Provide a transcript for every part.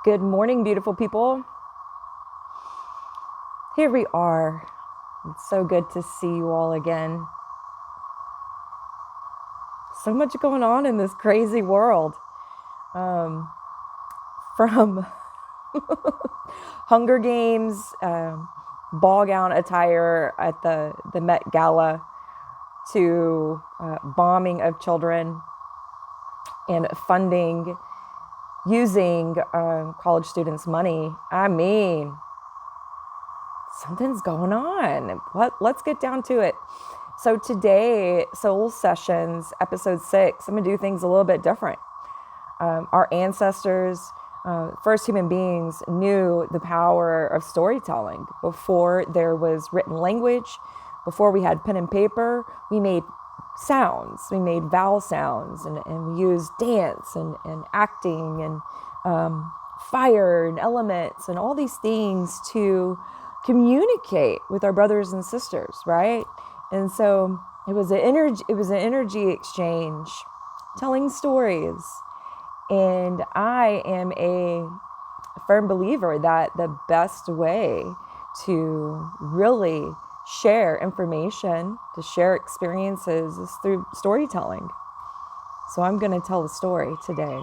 Good morning, beautiful people. Here we are. It's so good to see you all again. So much going on in this crazy world. From Hunger Games, ball gown attire at the Met Gala, to bombing of children and funding using college students' money. I mean, something's going on. Let's get down to it. So today, Soul Sessions, episode 6, I'm going to do things a little bit different. Our ancestors, first human beings, knew the power of storytelling. Before there was written language, before we had pen and paper, we made sounds. We made vowel sounds, and we used dance and acting and fire and elements and all these things to communicate with our brothers and sisters, right? And so it was an energy exchange, telling stories. And I am a firm believer that the best way to really share information, to share experiences, is through storytelling. So I'm going to tell a story today.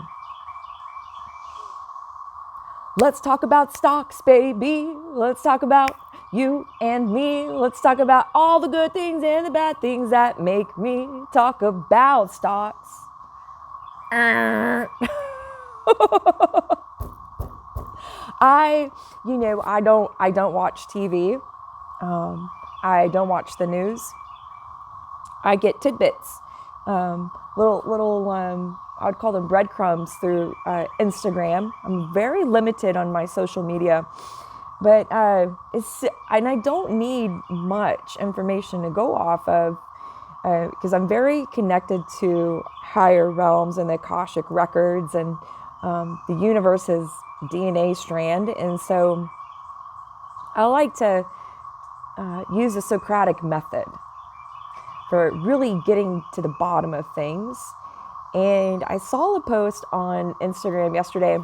Let's talk about stocks, baby. Let's talk about you and me. Let's talk about all the good things and the bad things that make me talk about stocks. I don't watch TV. I don't watch the news. I get tidbits, little I'd call them breadcrumbs through Instagram. I'm very limited on my social media, but and I don't need much information to go off of, because I'm very connected to higher realms and the Akashic records and the universe's DNA strand. And so I like to use the Socratic method for really getting to the bottom of things. And I saw a post on Instagram yesterday.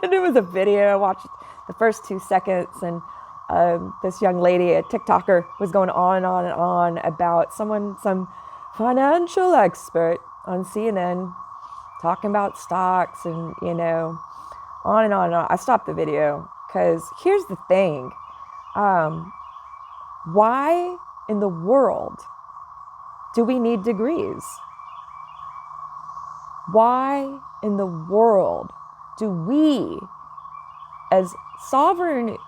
And it was a video. I watched the first 2 seconds, and this young lady, a TikToker, was going on and on and on about some financial expert on CNN talking about stocks and, on and on and on. I stopped the video because here's the thing. Why in the world do we need degrees? Why in the world do we, as sovereign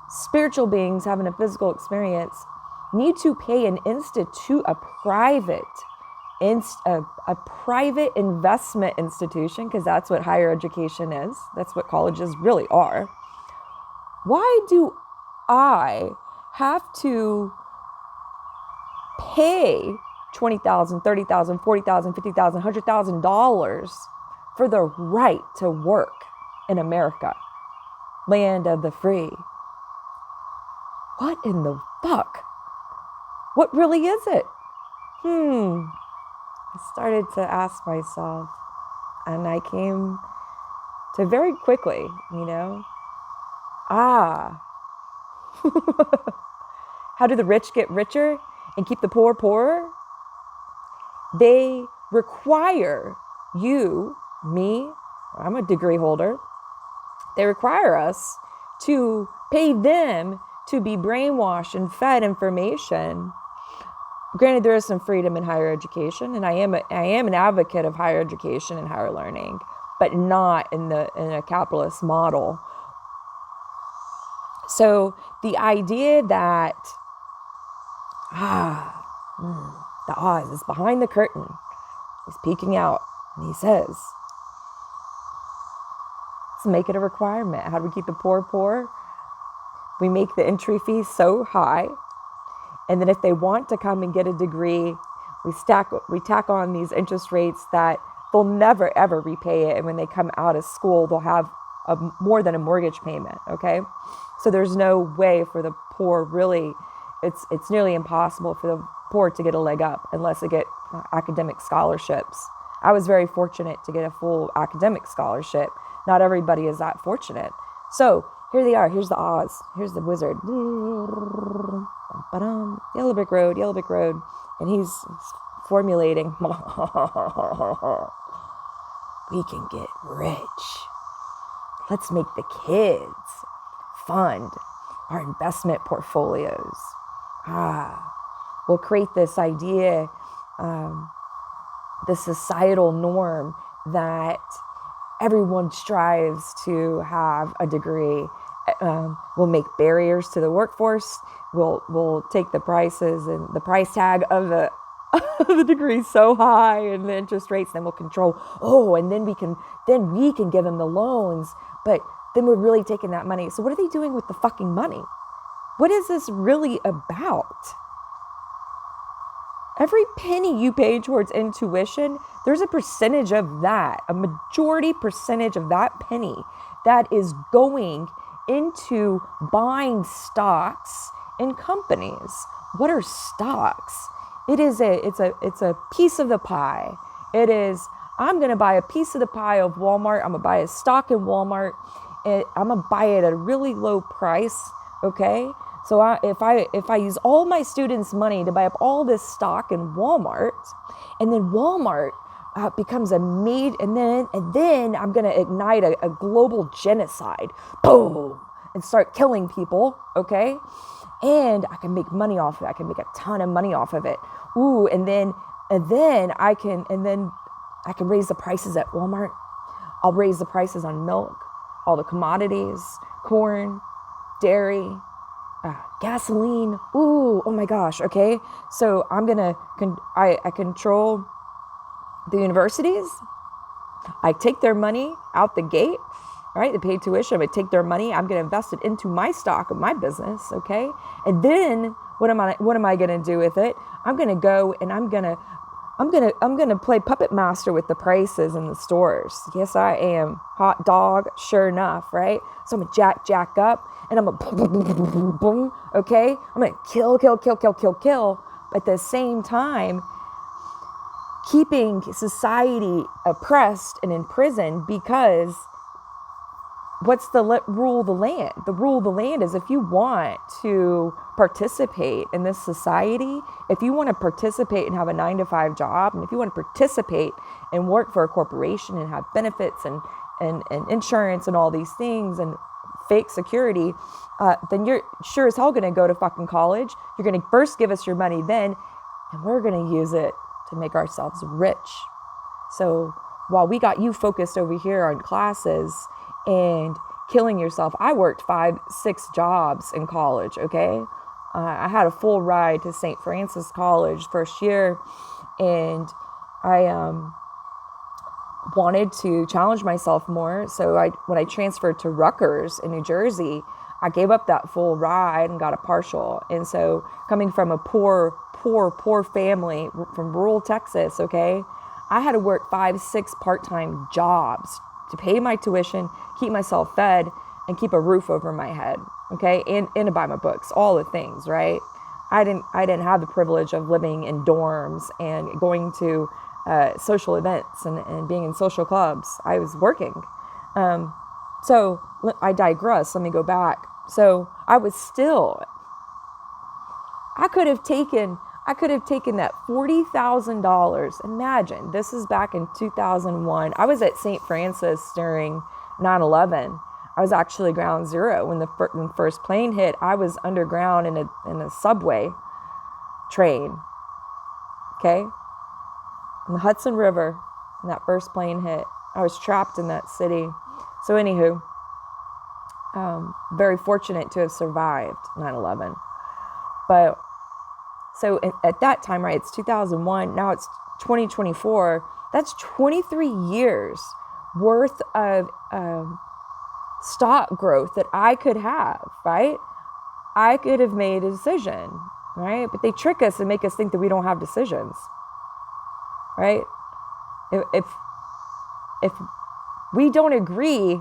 spiritual beings having a physical experience, need to pay a private investment institution, because that's what higher education is. That's what colleges really are. Why do I have to pay $20,000, $30,000, $40,000, $50,000, $100,000 for the right to work in America, land of the free? What in the fuck? What really is it? I started to ask myself, and I came to very quickly, how do the rich get richer and keep the poor poorer? They require you, me, I'm a degree holder. They require us to pay them to be brainwashed and fed information. Granted, there is some freedom in higher education, and I am an advocate of higher education and higher learning, but not in a capitalist model. So the idea that the Oz is behind the curtain, he's peeking out, and he says, let's make it a requirement. How do we keep the poor poor? We make the entry fee so high, and then if they want to come and get a degree, we tack on these interest rates that they'll never ever repay it, and when they come out of school, they'll have more than a mortgage payment. Okay, so there's no way for the poor, really. It's nearly impossible for the poor to get a leg up unless they get academic scholarships. I was very fortunate to get a full academic scholarship. Not everybody is that fortunate. So here they are. Here's the Oz. Here's the wizard. Yellow brick road, yellow brick road. And he's formulating. We can get rich. Let's make the kids fund our investment portfolios. We'll create this idea, the societal norm that everyone strives to have a degree. We'll make barriers to the workforce. We'll take the prices and the price tag of the degree so high and the interest rates. Then we'll control. And then we can give them the loans. But then we're really taking that money. So what are they doing with the fucking money? What is this really about? Every penny you pay towards intuition, there's a percentage of that, a majority percentage of that penny that is going into buying stocks in companies. What are stocks? It's a piece of the pie. It is, I'm going to buy a piece of the pie of Walmart. I'm going to buy a stock in Walmart. I'm going to buy it at a really low price. Okay. So if I use all my students' money to buy up all this stock in Walmart, and then Walmart becomes a and then I'm going to ignite a global genocide, boom, and start killing people, okay? And I can make money off of it. I can make a ton of money off of it. And then I can raise the prices at Walmart. I'll raise the prices on milk, all the commodities, corn, dairy, gasoline. Oh my gosh. Okay. So I control the universities. I take their money out the gate, right? They pay tuition. I take their money. I'm going to invest it into my stock of my business. Okay. And then what am I going to do with it? I'm going to go and I'm going to play puppet master with the prices in the stores. Yes, I am. Hot dog. Sure enough. Right. So I'm going to jack up. And I'm a boom, boom, okay? I'm going to kill. At the same time, keeping society oppressed and in prison, because what's the rule of the land? The rule of the land is, if you want to participate in this society, if you want to participate and have a 9-to-5 job, and if you want to participate and work for a corporation and have benefits and insurance and all these things and fake security, then you're sure as hell going to go to fucking college. You're going to first give us your money then, and we're going to use it to make ourselves rich. So while we got you focused over here on classes and killing yourself, I worked 5-6 jobs in college, okay? I had a full ride to St. Francis College first year, and I wanted to challenge myself more. So when I transferred to Rutgers in New Jersey, I gave up that full ride and got a partial. And so coming from a poor family from rural Texas, okay, I had to work 5-6 part-time jobs to pay my tuition, keep myself fed, and keep a roof over my head, okay, and to buy my books, all the things, right? I didn't have the privilege of living in dorms and going to social events and being in social clubs. I was working. So I digress. Let me go back. So I could have taken that $40,000. Imagine, this is back in 2001. I was at St. Francis during 9/11. I was actually ground zero when the first plane hit. I was underground in a subway train. Okay. In the Hudson River, when that first plane hit. I was trapped in that city. So anywho, very fortunate to have survived 9/11. But so at that time, right, it's 2001, now it's 2024. That's 23 years worth of stock growth that I could have, right? I could have made a decision, right? But they trick us and make us think that we don't have decisions. Right? If we don't agree,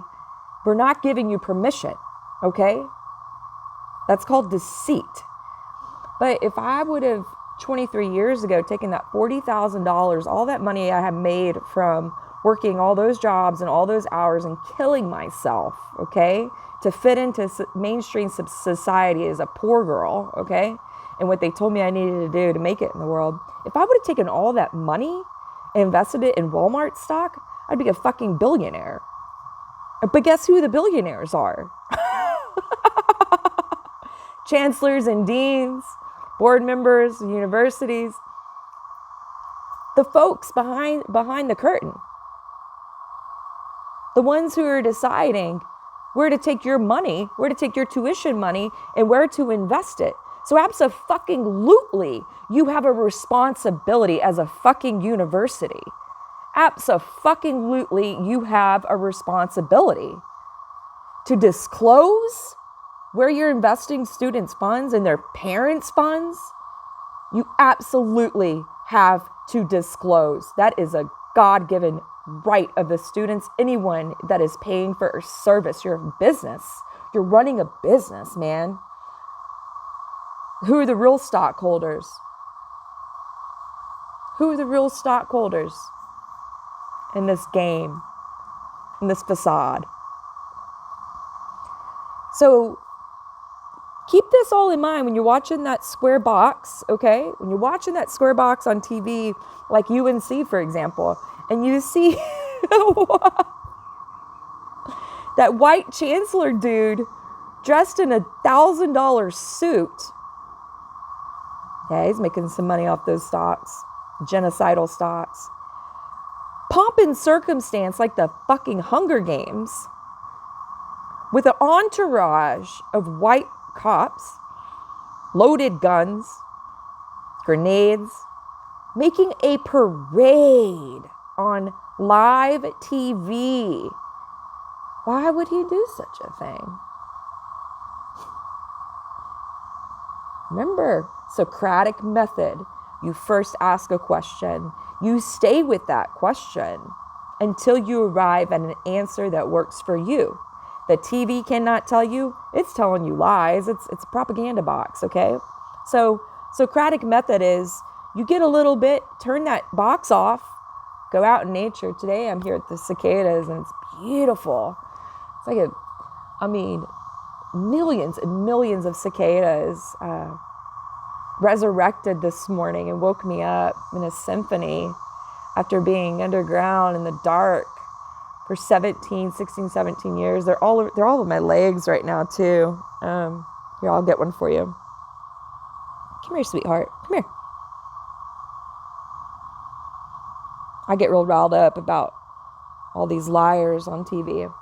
we're not giving you permission, okay? That's called deceit. But if I would have 23 years ago, taking that $40,000, all that money I had made from working all those jobs and all those hours and killing myself, okay, to fit into mainstream society as a poor girl, okay, and what they told me I needed to do to make it in the world. If I would have taken all that money and invested it in Walmart stock, I'd be a fucking billionaire. But guess who the billionaires are? Chancellors and deans, board members, universities, the folks behind the curtain, the ones who are deciding where to take your money, where to take your tuition money, and where to invest it. So abso-fucking-lutely, you have a responsibility as a fucking university. Abso-fucking-lutely, you have a responsibility to disclose where you're investing students' funds and their parents' funds. You absolutely have to disclose. That is a God-given right of the students, anyone that is paying for a service. You're a business. You're running a business, man. Who are the real stockholders? Who are the real stockholders in this game, in this facade? So keep this all in mind when you're watching that square box, okay? When you're watching that square box on TV, like UNC, for example, and you see that white chancellor dude dressed in $1,000 suit. Yeah, he's making some money off those stocks, genocidal stocks. Pomp and circumstance like the fucking Hunger Games, with an entourage of white cops, loaded guns, grenades, making a parade on live TV. Why would he do such a thing? Remember, Socratic method. You first ask a question. You stay with that question until you arrive at an answer that works for you. The TV cannot tell you. It's telling you lies. It's a propaganda box, okay? So Socratic method is you get a little bit, turn that box off, go out in nature. Today I'm here at the cicadas and it's beautiful. It's like millions and millions of cicadas resurrected this morning and woke me up in a symphony after being underground in the dark for 16, 17 years. They're all over my legs right now too. Here, I'll get one for you. Come here, sweetheart. Come here. I get real riled up about all these liars on TV.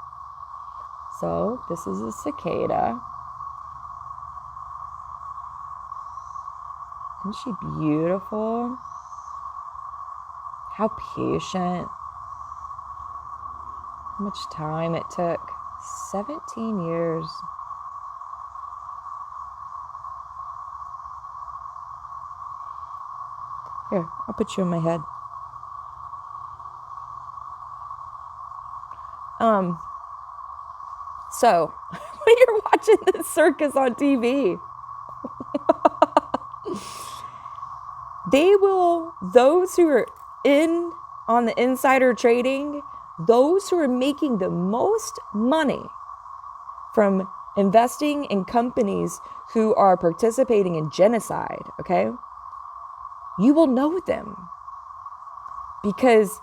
So this is a cicada. Isn't she beautiful? How patient. How much time it took. 17 years. Here, I'll put you in my head. So, when you're watching this circus on TV, those who are in on the insider trading, those who are making the most money from investing in companies who are participating in genocide, okay? You will know them because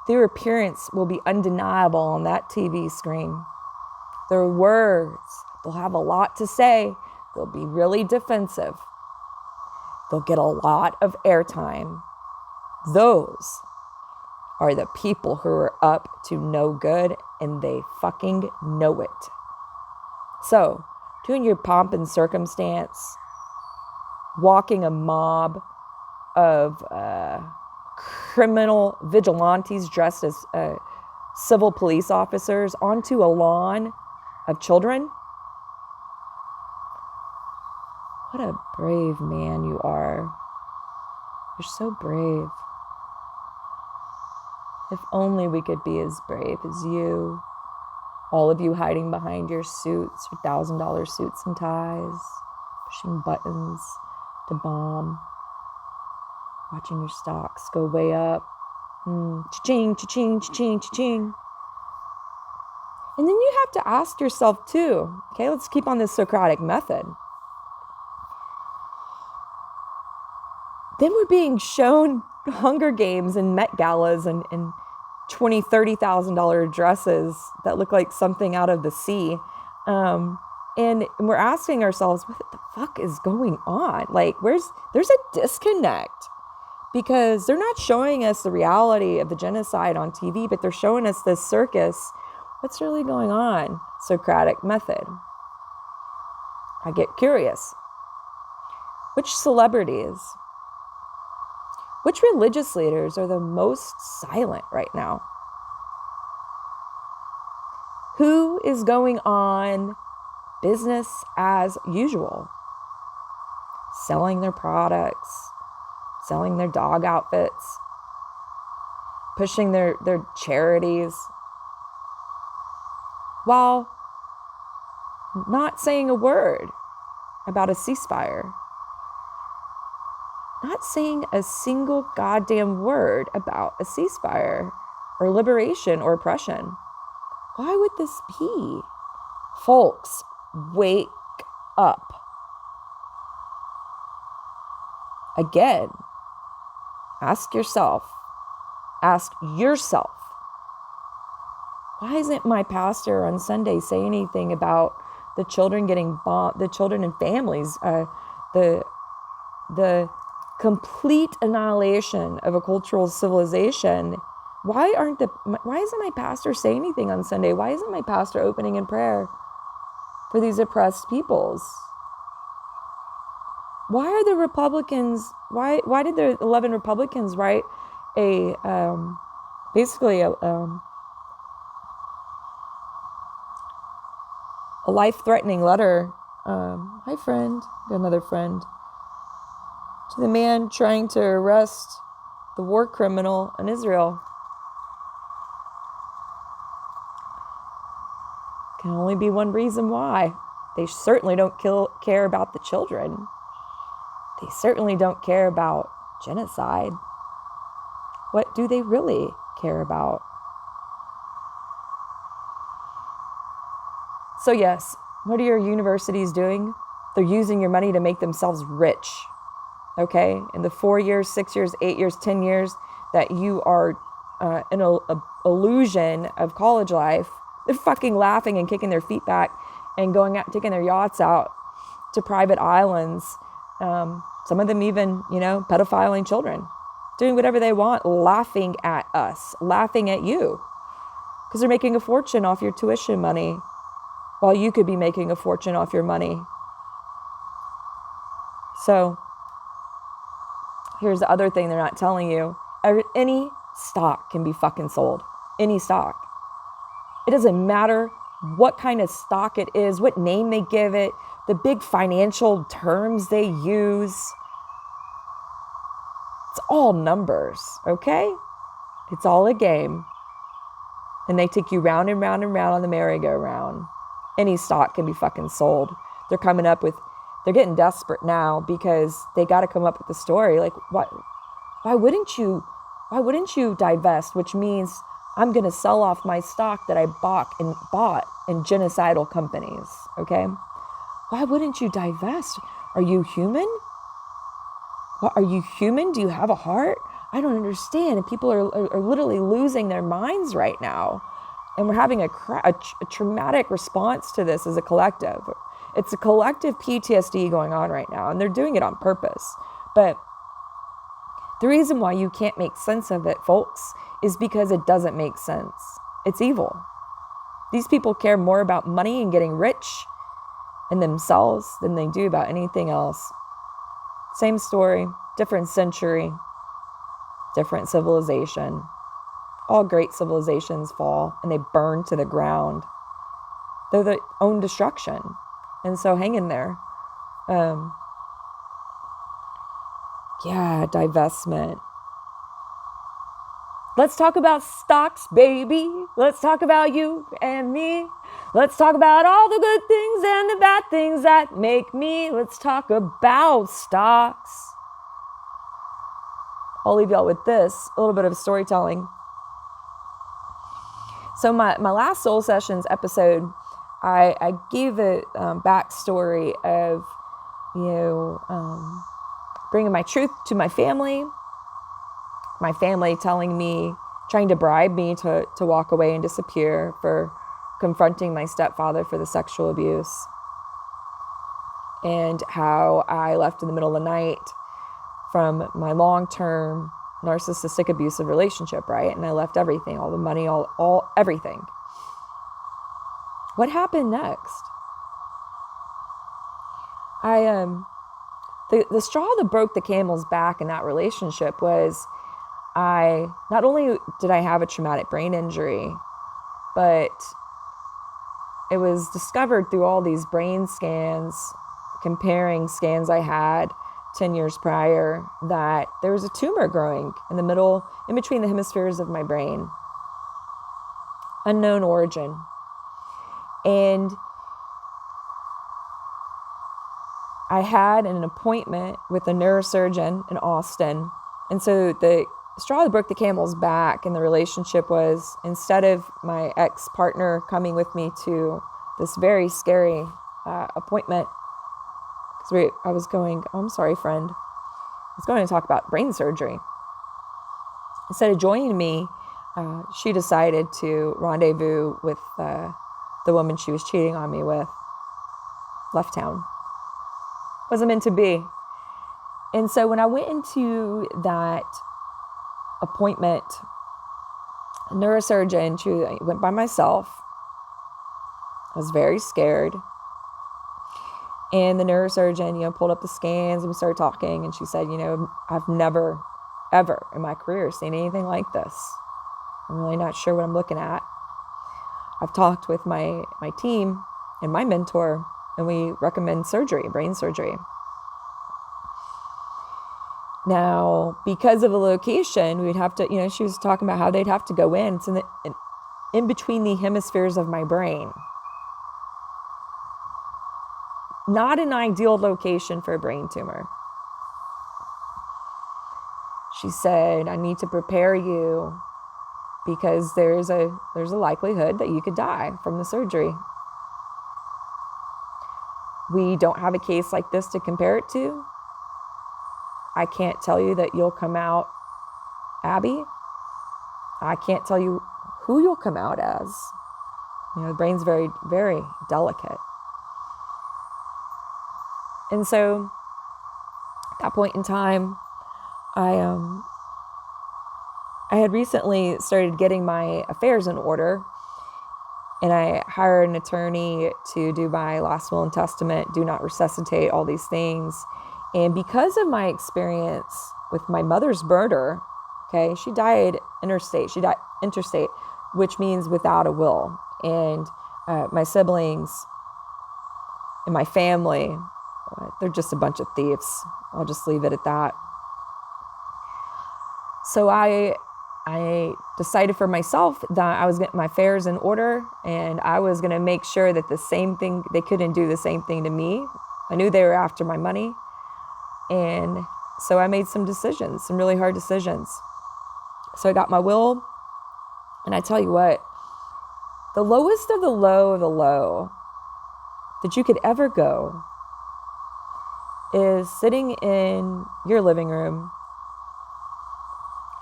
their appearance will be undeniable on that TV screen. Their words, they'll have a lot to say. They'll be really defensive. They'll get a lot of airtime. Those are the people who are up to no good, and they fucking know it. So, doing your pomp and circumstance, walking a mob of criminal vigilantes dressed as civil police officers onto a lawn of children. What a brave man you are. You're so brave. If only we could be as brave as you. All of you hiding behind your suits, your $1,000 suits and ties, pushing buttons to bomb. Watching your stocks go way up. Cha-ching, cha-ching, cha-ching, cha-ching. And then you have to ask yourself too, okay, let's keep on this Socratic method. Then we're being shown Hunger Games and Met Galas and $20,000, $30,000 dresses that look like something out of the sea. And we're asking ourselves, what the fuck is going on? Like, there's a disconnect, because they're not showing us the reality of the genocide on TV, but they're showing us this circus. What's really going on? Socratic method. I get curious. Which celebrities, which religious leaders are the most silent right now? Who is going on business as usual? Selling their products, selling their dog outfits, pushing their charities, while not saying a word about a ceasefire. Not saying a single goddamn word about a ceasefire or liberation or oppression. Why would this be? Folks, wake up. Again, ask yourself, why isn't my pastor on Sunday say anything about the children getting bombed, the children and families, the complete annihilation of a cultural civilization? Why isn't my pastor saying anything on Sunday? Why isn't my pastor opening in prayer for these oppressed peoples? Why are the Republicans, why did the 11 Republicans write basically a life-threatening letter, hi friend, got another friend, to the man trying to arrest the war criminal in Israel? Can only be one reason why. They certainly don't care about the children. They certainly don't care about genocide. What do they really care about? So yes, what are your universities doing? They're using your money to make themselves rich. Okay? In the 4 years, 6 years, 8 years, 10 years that you are in an illusion of college life, they're fucking laughing and kicking their feet back and going out, taking their yachts out to private islands. Some of them even, pedophiling children, doing whatever they want, laughing at us, laughing at you, because they're making a fortune off your tuition money while you could be making a fortune off your money. So here's the other thing they're not telling you. Any stock can be fucking sold. Any stock. It doesn't matter what kind of stock it is, what name they give it, the big financial terms they use. It's all numbers, okay? It's all a game. And they take you round and round and round on the merry-go-round. Any stock can be fucking sold. They're getting desperate now because they got to come up with a story. Like, why wouldn't you divest? Which means I'm going to sell off my stock that I bought in genocidal companies, okay? Why wouldn't you divest? Are you human? Are you human? Do you have a heart? I don't understand. And people are literally losing their minds right now. And we're having a traumatic response to this as a collective. It's a collective PTSD going on right now, and they're doing it on purpose. But the reason why you can't make sense of it, folks, is because it doesn't make sense. It's evil. These people care more about money and getting rich and themselves than they do about anything else. Same story, different century, different civilization. All great civilizations fall and they burn to the ground. They're their own destruction. And so hang in there. Divestment. Let's talk about stocks, baby. Let's talk about you and me. Let's talk about all the good things and the bad things that make me. Let's talk about stocks. I'll leave y'all with this, a little bit of storytelling. So my last Soul Sessions episode, I gave a backstory of, bringing my truth to my family telling me, trying to bribe me to walk away and disappear for confronting my stepfather for the sexual abuse, and how I left in the middle of the night from my long-term narcissistic abusive relationship, right? And I left everything, all the money, all everything. What happened next? The straw that broke the camel's back in that relationship was not only did I have a traumatic brain injury, but it was discovered through all these brain scans, comparing scans I had 10 years prior, that there was a tumor growing in between the hemispheres of my brain. Unknown origin. And I had an appointment with a neurosurgeon in Austin. And so the straw that broke the camel's back in the relationship was, instead of my ex-partner coming with me to this very scary appointment, because I was going, oh, I'm sorry, friend. I was going to talk about brain surgery. Instead of joining me, she decided to rendezvous with the woman she was cheating on me with. Left town. Wasn't meant to be. And so when I went into that appointment, a neurosurgeon, I went by myself. I was very scared. And the neurosurgeon, pulled up the scans and we started talking. And she said, I've never, ever in my career seen anything like this. I'm really not sure what I'm looking at. I've talked with my team and my mentor, and we recommend surgery, brain surgery. Now, because of the location, we'd have to, she was talking about how they'd have to go in. It's in between the hemispheres of my brain. Not an ideal location for a brain tumor. She said, I need to prepare you because there's a likelihood that you could die from the surgery. We don't have a case like this to compare it to. I can't tell you that you'll come out Abby. I can't tell you who you'll come out as. The brain's very, very delicate. And so at that point in time, I had recently started getting my affairs in order, and I hired an attorney to do my last will and testament, do not resuscitate, all these things. And because of my experience with my mother's murder, okay, she died interstate, which means without a will. And my siblings and my family, they're just a bunch of thieves. I'll just leave it at that. So I decided for myself that I was getting my affairs in order, and I was going to make sure that they couldn't do the same thing to me. I knew they were after my money. And so I made some decisions, some really hard decisions. So I got my will, and I tell you what, the lowest of the low that you could ever go is sitting in your living room,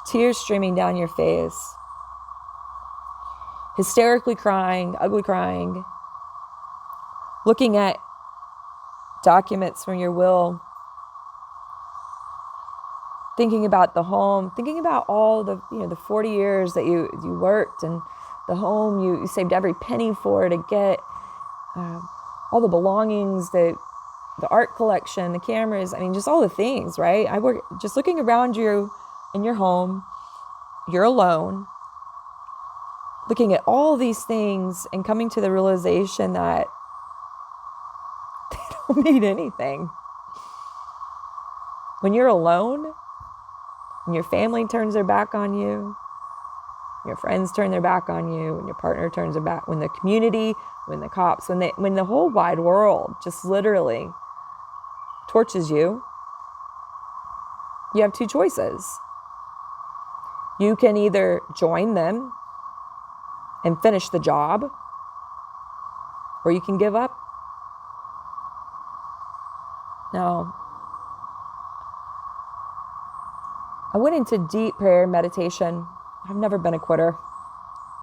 tears streaming down your face, hysterically crying, ugly crying, looking at documents from your will, thinking about the home, thinking about all the 40 years that you worked, and the home you saved every penny for to get, all the belongings, the art collection, the cameras, just all the things, right? Just looking around you in your home, you're alone, looking at all these things and coming to the realization that they don't mean anything. When you're alone, when your family turns their back on you, your friends turn their back on you, when your partner turns their back, when the community, when the cops, when the whole wide world just literally torches you, you have two choices. You can either join them and finish the job, or you can give up. Now, I went into deep prayer and meditation. I've never been a quitter.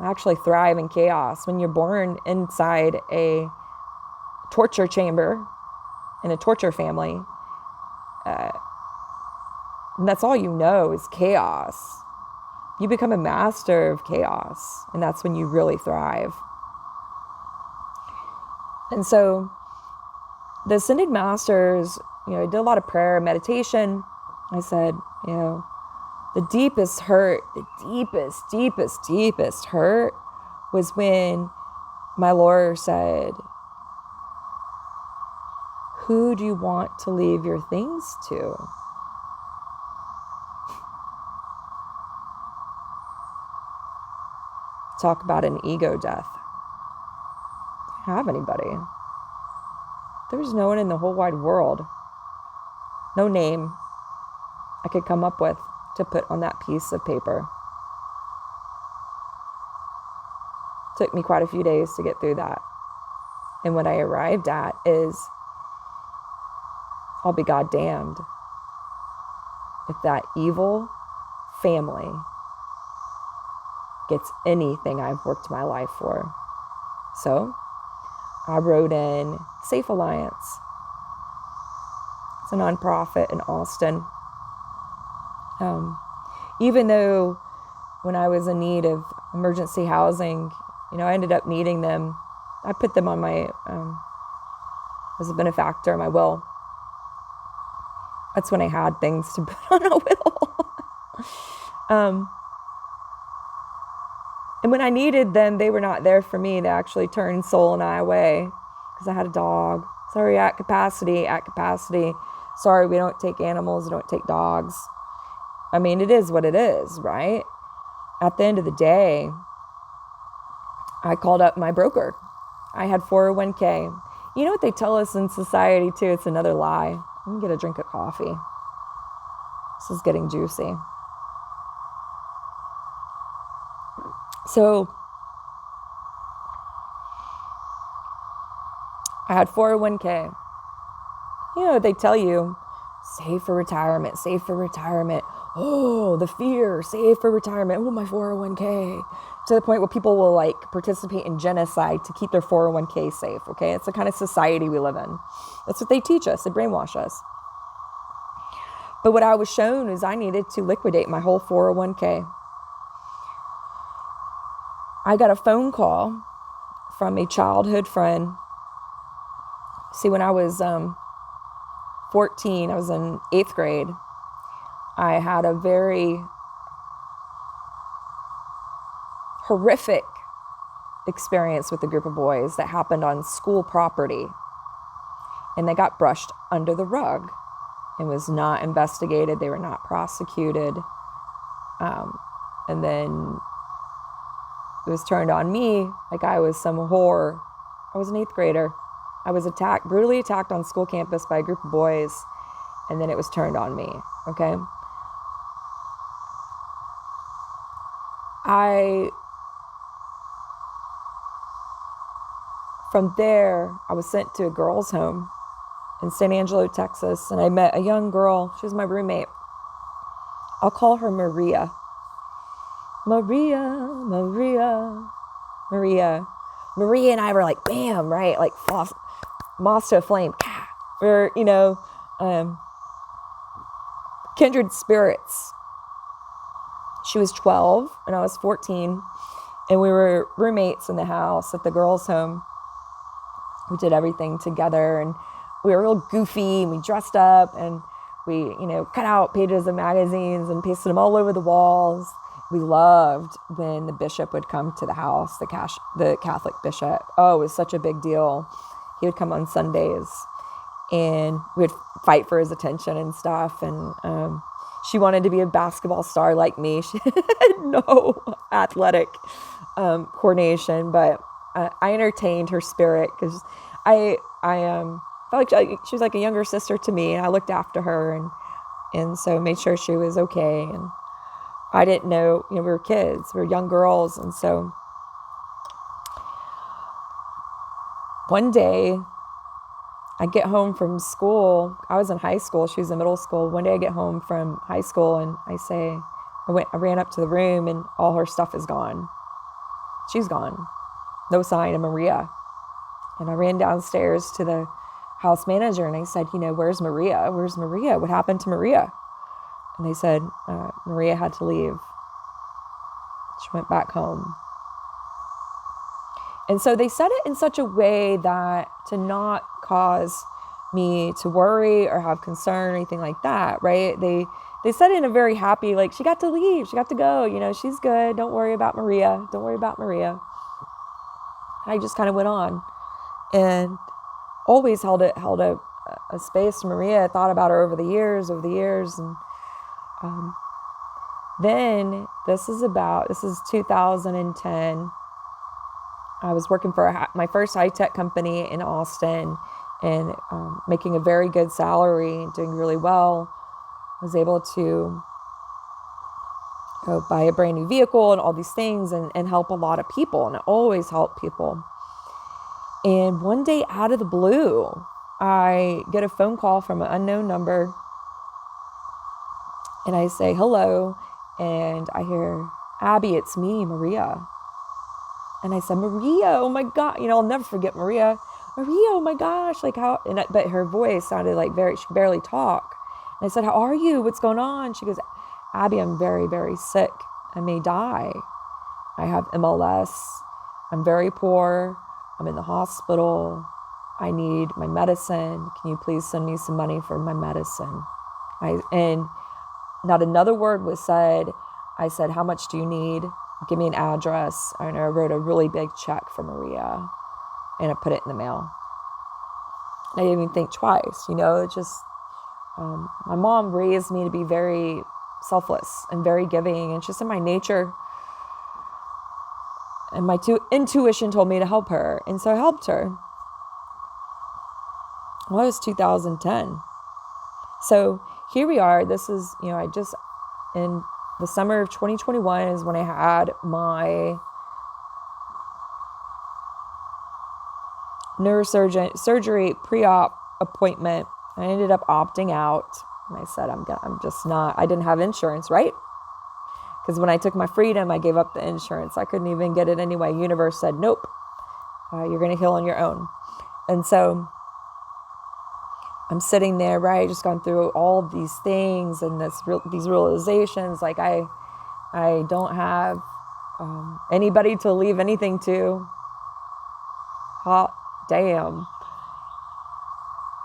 I actually thrive in chaos. When you're born inside a torture chamber in a torture family, and that's all you know is chaos. You become a master of chaos, and that's when you really thrive. And so the Ascended Masters, I did a lot of prayer, meditation. I said, the deepest hurt, the deepest hurt was when my lawyer said, who do you want to leave your things to? Talk about an ego death. I don't have anybody. There's no one in the whole wide world, no name I could come up with to put on that piece of paper. Took me quite a few days to get through that. And what I arrived at is, I'll be goddamned if that evil family gets anything I've worked my life for. So I wrote in Safe Alliance. It's a nonprofit in Austin. Even though when I was in need of emergency housing, I ended up needing them. I put them on my, as a benefactor, my will. That's when I had things to put on a will. And when I needed them, they were not there for me. They actually turned Soul and I away because I had a dog. Sorry, at capacity. Sorry, we don't take animals, we don't take dogs. I mean, it is what it is, right? At the end of the day, I called up my broker. I had 401k. You know what they tell us in society too? It's another lie. I'm gonna get a drink of coffee. This is getting juicy. So I had 401k. They tell you, save for retirement. Oh, the fear, save for retirement. Oh, my 401k. To the point where people will participate in genocide to keep their 401k safe, okay? It's the kind of society we live in. That's what they teach us. They brainwash us. But what I was shown is I needed to liquidate my whole 401k. I got a phone call from a childhood friend. See, when I was 14, I was in 8th grade. I had a very horrific experience with a group of boys that happened on school property. And they got brushed under the rug. It was not investigated. They were not prosecuted. And then it was turned on me like I was some whore. I was an 8th grader. I was brutally attacked on school campus by a group of boys. And then it was turned on me, okay? From there, I was sent to a girls' home in San Angelo, Texas, and I met a young girl. She was my roommate. I'll call her Maria. Maria and I were like, bam, right? Like moss to a flame. We're, kindred spirits. She was 12 and I was 14, and we were roommates in the house at the girls' home. We did everything together, and we were real goofy, and we dressed up, and we, cut out pages of magazines and pasted them all over the walls. We loved when the bishop would come to the house, the Catholic bishop. Oh, it was such a big deal. He would come on Sundays, and we would fight for his attention and stuff. And she wanted to be a basketball star like me. She had no athletic coordination, but I entertained her spirit because I felt like she was like a younger sister to me, and I looked after her and so made sure she was okay. And I didn't know, we were kids, we were young girls. And so one day I get home from school. I was in high school. She was in middle school. One day I get home from high school and I ran up to the room and all her stuff is gone. She's gone. No sign of Maria. And I ran downstairs to the house manager and I said, where's Maria? Where's Maria? What happened to Maria? And they said, Maria had to leave. She went back home. And so they said it in such a way that to not cause me to worry or have concern or anything like that, right? They said it in a very happy, like, she got to leave, she got to go, she's good, don't worry about Maria, don't worry about Maria. And I just kind of went on and always held a space for Maria. I thought about her over the years. And then this is 2010. I was working for my first high-tech company in Austin and making a very good salary, doing really well. I was able to go buy a brand new vehicle and all these things and help a lot of people. And I always help people. And one day out of the blue, I get a phone call from an unknown number. And I say, hello. And I hear, Abby, it's me, Maria. And I said, Maria, oh my God, I'll never forget Maria. Maria, oh my gosh, like how, but her voice sounded like she could barely talk. And I said, how are you? What's going on? She goes, Abby, I'm very, very sick. I may die. I have MLS. I'm very poor. I'm in the hospital. I need my medicine. Can you please send me some money for my medicine? And not another word was said. I said, how much do you need? Give me an address. And I wrote a really big check for Maria and I put it in the mail. And I didn't even think twice, It just, my mom raised me to be very selfless and very giving, and it's just in my nature. And my intuition told me to help her. And so I helped her. Well, it was 2010. So here we are. This is, in the summer of 2021 is when I had my neurosurgeon surgery pre-op appointment. I ended up opting out. And I said, I didn't have insurance, right? Because when I took my freedom, I gave up the insurance. I couldn't even get it anyway. Universe said, nope, you're going to heal on your own. And so I'm sitting there, right, just gone through all of these things and these realizations. Like I don't have anybody to leave anything to. Hot damn.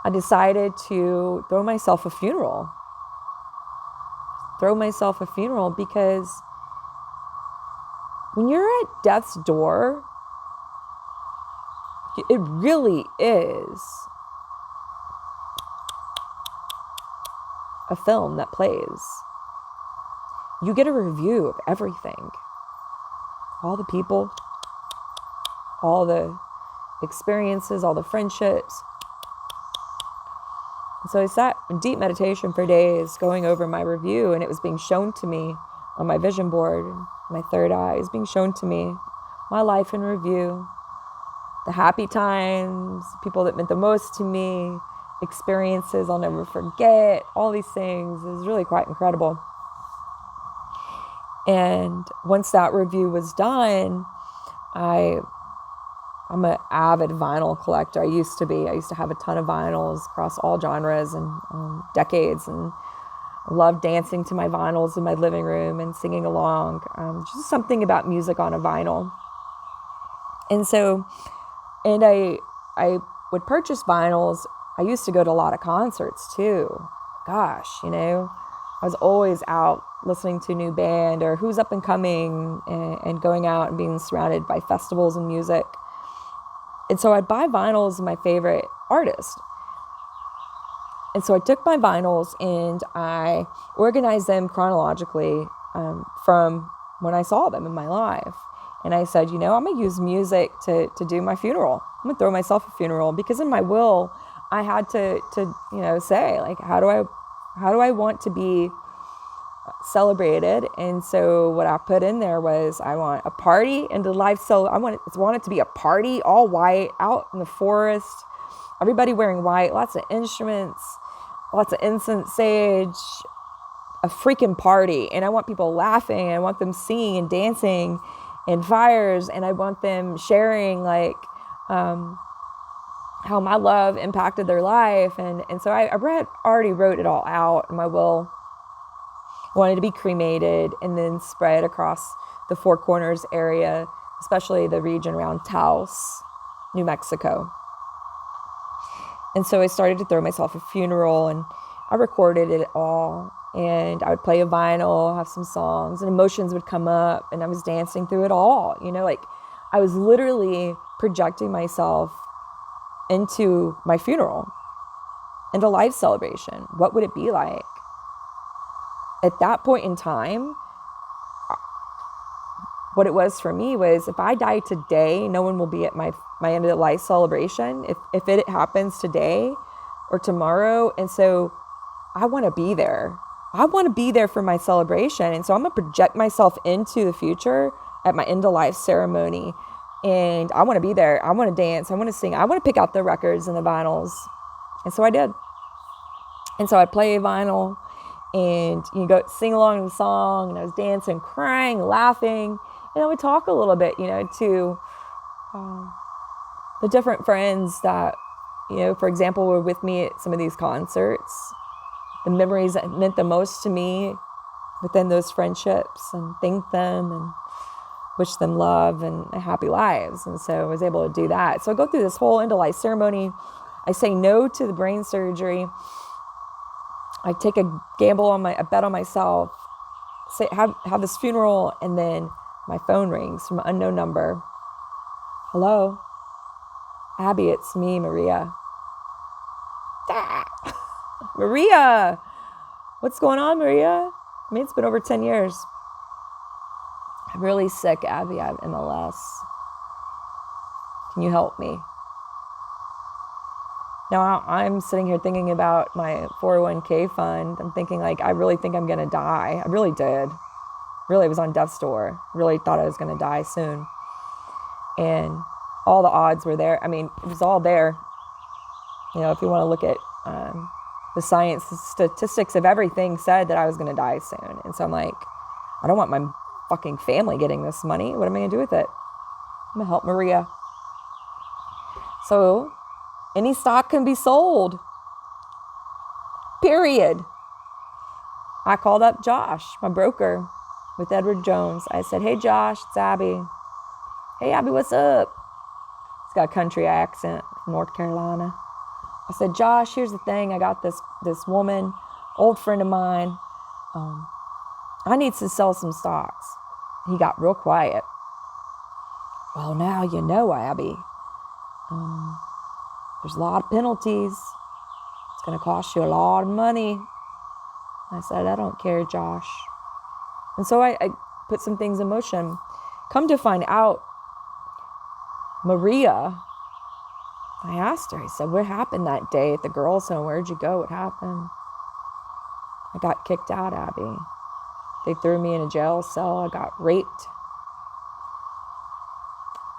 I decided to throw myself a funeral. Because when you're at death's door, it really is a film that plays. You get a review of everything. All the people, all the experiences, all the friendships. So I sat in deep meditation for days going over my review, and it was being shown to me on my vision board. My third eye is being shown to me, my life in review, the happy times, people that meant the most to me, experiences I'll never forget, all these things. It was really quite incredible. And once that review was done, I'm an avid vinyl collector. I used to have a ton of vinyls across all genres and decades, and I loved dancing to my vinyls in my living room and singing along. Just something about music on a vinyl. And so, I would purchase vinyls. I used to go to a lot of concerts too. Gosh, I was always out listening to a new band or who's up and coming, and going out and being surrounded by festivals and music. And so I'd buy vinyls of my favorite artist. And so I took my vinyls and I organized them chronologically from when I saw them in my life. And I said, I'm going to use music to do my funeral. I'm going to throw myself a funeral, because in my will, I had to say, like, how do I want to be celebrated. And so what I put in there was, I want a party and a live I want it to be a party, all white, out in the forest, everybody wearing white, lots of instruments, lots of incense, sage, a freaking party. And I want people laughing, and I want them singing and dancing and fires, and I want them sharing like how my love impacted their life. And so I already wrote it all out in my will. I wanted to be cremated and then spread across the Four Corners area, especially the region around Taos, New Mexico. And so I started to throw myself a funeral, and I recorded it all. And I would play a vinyl, have some songs, and emotions would come up, and I was dancing through it all. You know, like I was literally projecting myself into my funeral, into life celebration. What would it be like? At that point in time, what it was for me was, if I die today, no one will be at my end of the life celebration. If it happens today or tomorrow. And so I want to be there. I want to be there for my celebration. And so I'm going to project myself into the future at my end of life ceremony. And I want to be there. I want to dance. I want to sing. I want to pick out the records and the vinyls. And so I did. And so I play a vinyl, and you go sing along to the song, and I was dancing, crying, laughing. And I would talk a little bit, to the different friends that, for example, were with me at some of these concerts, the memories that meant the most to me within those friendships, and thank them and wish them love and happy lives. And so I was able to do that. So I go through this whole end of life ceremony. I say no to the brain surgery. I take a bet on myself, have this funeral, and then my phone rings from an unknown number. Hello, Abby, it's me, Maria. Maria, what's going on, Maria? I mean, it's been over 10 years. I'm really sick, Abby. I have MLS. Can you help me? Now I'm sitting here thinking about my 401k fund. I'm thinking, like, I really think I'm going to die. I really did. Really was on death's door. Really thought I was going to die soon. And all the odds were there. I mean, it was all there. If you want to look at the science, the statistics of everything said that I was going to die soon. And so I'm like, I don't want my fucking family getting this money. What am I going to do with it? I'm going to help Maria. So any stock can be sold. Period. I called up Josh, my broker, with Edward Jones. I said, hey, Josh, it's Abby. Hey, Abby, what's up? He's got a country accent from North Carolina. I said, Josh, here's the thing. I got this woman, old friend of mine. I need to sell some stocks. He got real quiet. Well, now you know, Abby. There's a lot of penalties. It's going to cost you a lot of money. I said, I don't care, Josh. And so I put some things in motion. Come to find out, Maria, I asked her, I said, what happened that day at the girls' home? Where'd you go? What happened? I got kicked out, Abby. They threw me in a jail cell. I got raped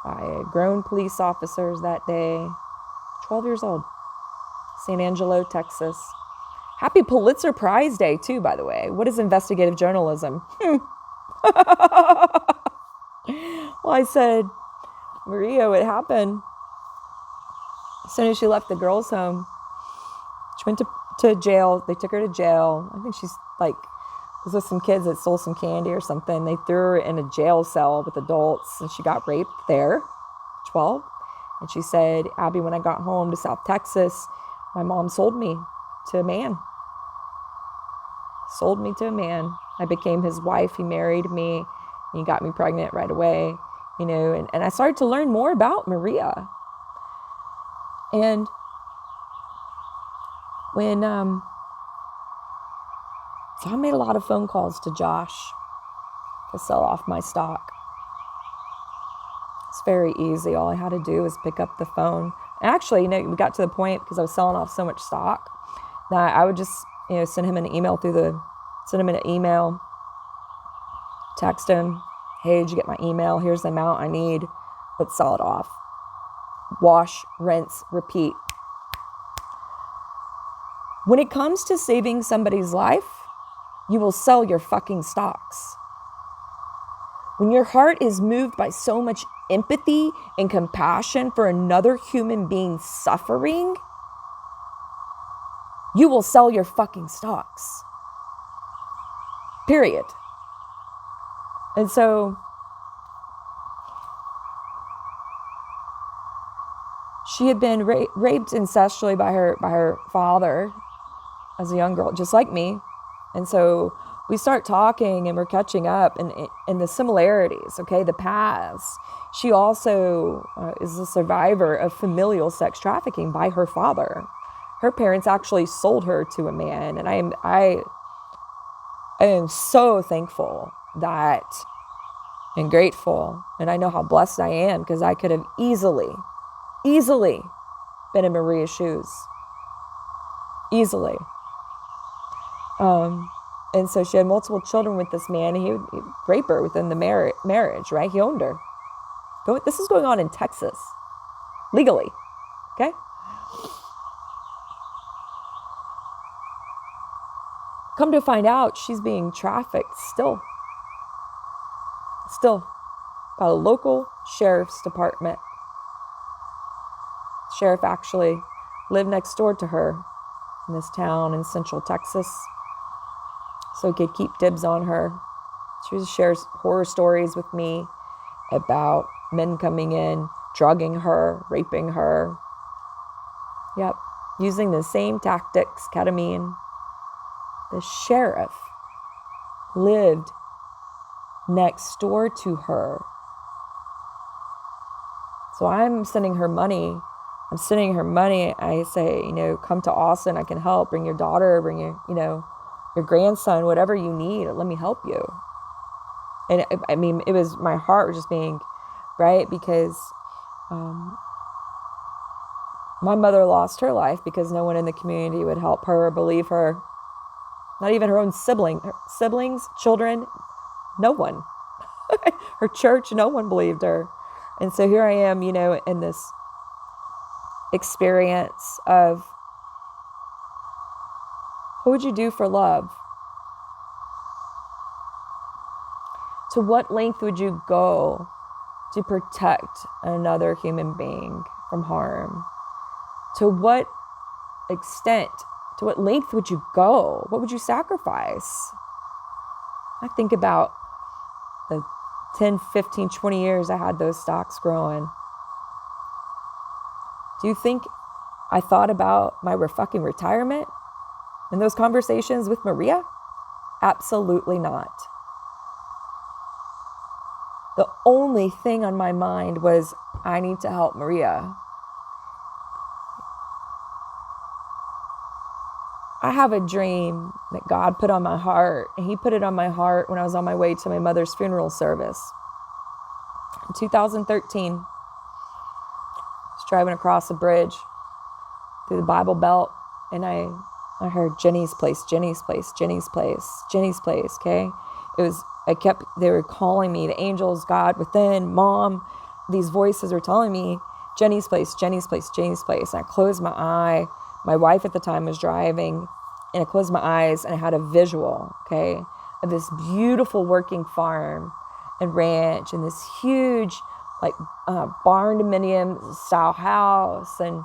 by grown police officers that day. 12 years old. San Angelo, Texas. Happy Pulitzer Prize Day, too, by the way. What is investigative journalism? Well, I said, Maria, what happened? As soon as she left the girls' home, she went to jail. They took her to jail. I think she's was with some kids that stole some candy or something. They threw her in a jail cell with adults, and she got raped there, 12. And she said, Abby, when I got home to South Texas, my mom sold me to a man. Sold me to a man. I became his wife. He married me. He got me pregnant right away, and I started to learn more about Maria. And when, so I made a lot of phone calls to Josh to sell off my stock. It's very easy. All I had to do was pick up the phone. And actually, we got to the point, because I was selling off so much stock, that I would just, send him an email Text him, hey, did you get my email? Here's the amount I need. Let's sell it off. Wash, rinse, repeat. When it comes to saving somebody's life, you will sell your fucking stocks. When your heart is moved by so much empathy and compassion for another human being suffering, you will sell your fucking stocks. Period. And so she had been raped ancestrally by her father as a young girl, just like me. And so we start talking and we're catching up and the similarities, okay, the paths. She also is a survivor of familial sex trafficking by her father. Her parents actually sold her to a man. And I am so thankful that and grateful. And I know how blessed I am because I could have easily been in Maria's shoes. Easily. And so she had multiple children with this man. He would rape her within the marriage, right? He owned her. This is going on in Texas, legally, okay? Come to find out, she's being trafficked still by the local sheriff's department. Sheriff actually lived next door to her in this town in central Texas, so he could keep dibs on her. She shares horror stories with me about men coming in, drugging her, raping her. Yep, using the same tactics, ketamine. The sheriff lived next door to her. So I'm sending her money. I say, come to Austin. I can help. Bring your daughter, bring your grandson, whatever you need. Let me help you. And it was, my heart was just being, right? Because my mother lost her life because no one in the community would help her or believe her. Not even her own siblings, children, no one. Her church, no one believed her. And so here I am, in this experience of, what would you do for love? To what length would you go to protect another human being from harm? To what extent, to what length would you go? What would you sacrifice? I think about the 10, 15, 20 years I had those stocks growing. Do you think I thought about my fucking retirement in those conversations with Maria? Absolutely not. The only thing on my mind was, I need to help Maria. I have a dream that God put on my heart, and He put it on my heart when I was on my way to my mother's funeral service. In 2013, I was driving across a bridge through the Bible Belt, and I heard Jenny's place, Jenny's place, Jenny's place, Jenny's place, okay? They were calling me, the angels, God within, Mom. These voices are telling me, Jenny's place, Jenny's place, Jenny's place. And I closed my eye. My wife at the time was driving, and I closed my eyes, and I had a visual, okay, of this beautiful working farm and ranch, and this huge, barn dominium style house, and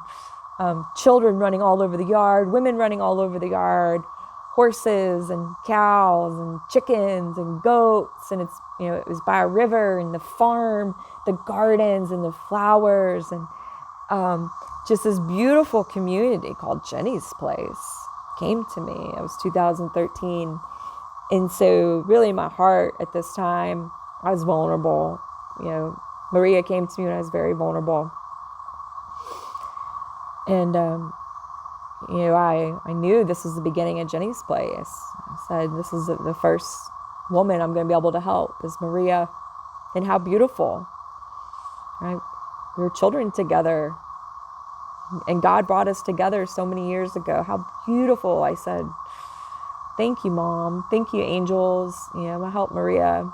children running all over the yard, women running all over the yard, horses and cows and chickens and goats, and it's, it was by a river, and the farm, the gardens and the flowers, and just this beautiful community called Jenny's Place came to me. It was 2013. And so really my heart at this time, I was vulnerable. Maria came to me when I was very vulnerable. And, I knew this was the beginning of Jenny's Place. I said, this is the first woman I'm going to be able to help is Maria. And how beautiful. Right? We were children together. And God brought us together so many years ago. How beautiful. I said, thank you, Mom. Thank you, angels. I help Maria.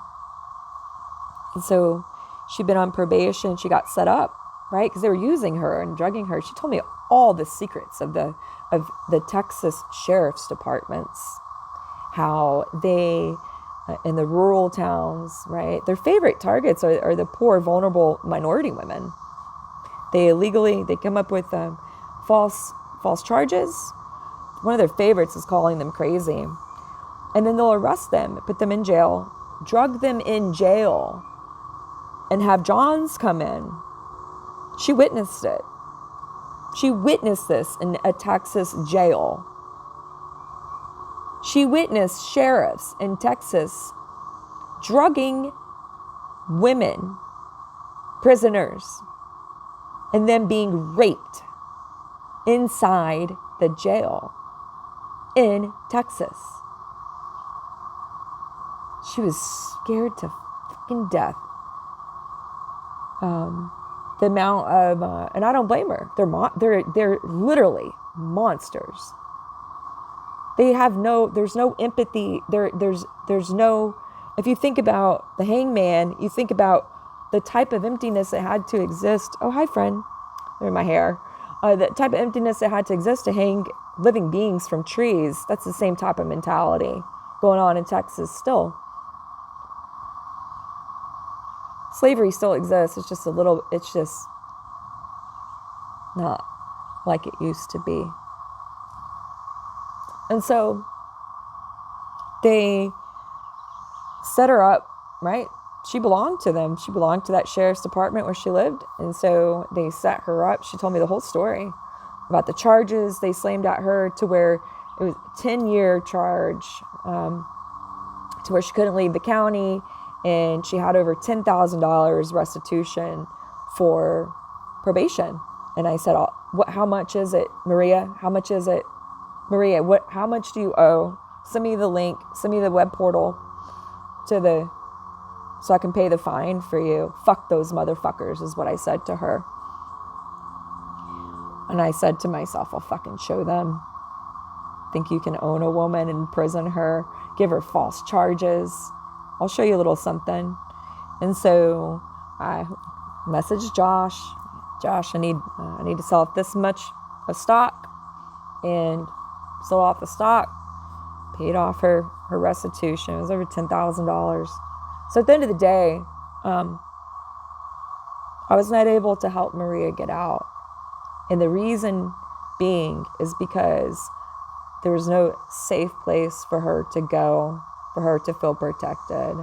And so she'd been on probation. She got set up, right? Because they were using her and drugging her. She told me all the secrets of the Texas sheriff's departments, how they, in the rural towns, right, their favorite targets are the poor, vulnerable minority women. They come up with false charges. One of their favorites is calling them crazy. And then they'll arrest them, put them in jail, drug them in jail, and have Johns come in. She witnessed it. She witnessed this in a Texas jail. She witnessed sheriffs in Texas drugging women, prisoners, and then being raped inside the jail in Texas. She was scared to fucking death. The amount of, and I don't blame her. They're literally monsters. They have there's no empathy. There's no, if you think about the hangman, you think about the type of emptiness that had to exist. Oh, hi, friend. They're in my hair. The type of emptiness that had to exist to hang living beings from trees. That's the same type of mentality going on in Texas still. Slavery still exists. It's just not like it used to be. And so they set her up, right? She belonged to them. She belonged to that sheriff's department where she lived. And so they set her up. She told me the whole story about the charges they slammed at her, to where it was a 10-year charge, to where she couldn't leave the county. And she had over $10,000 restitution for probation. And I said, how much is it, Maria? How much is it? Maria, how much do you owe? Send me the link, send me the web portal so I can pay the fine for you. Fuck those motherfuckers is what I said to her. And I said to myself, I'll fucking show them. Think you can own a woman and imprison her, give her false charges? I'll show you a little something. And so I messaged Josh. Josh, I need to sell off this much of stock, and sold off the stock, paid off her restitution. It was over $10,000. So at the end of the day, I was not able to help Maria get out. And the reason being is because there was no safe place for her to go, for her to feel protected.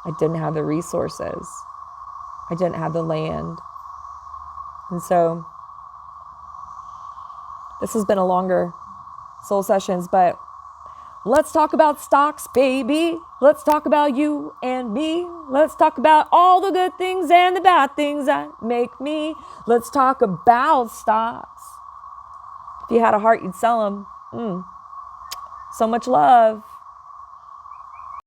I didn't have the resources. I didn't have the land. And so this has been a longer soul sessions, but let's talk about stocks, baby. Let's talk about you and me. Let's talk about all the good things and the bad things that make me. Let's talk about stocks. If you had a heart, you'd sell them. So much love.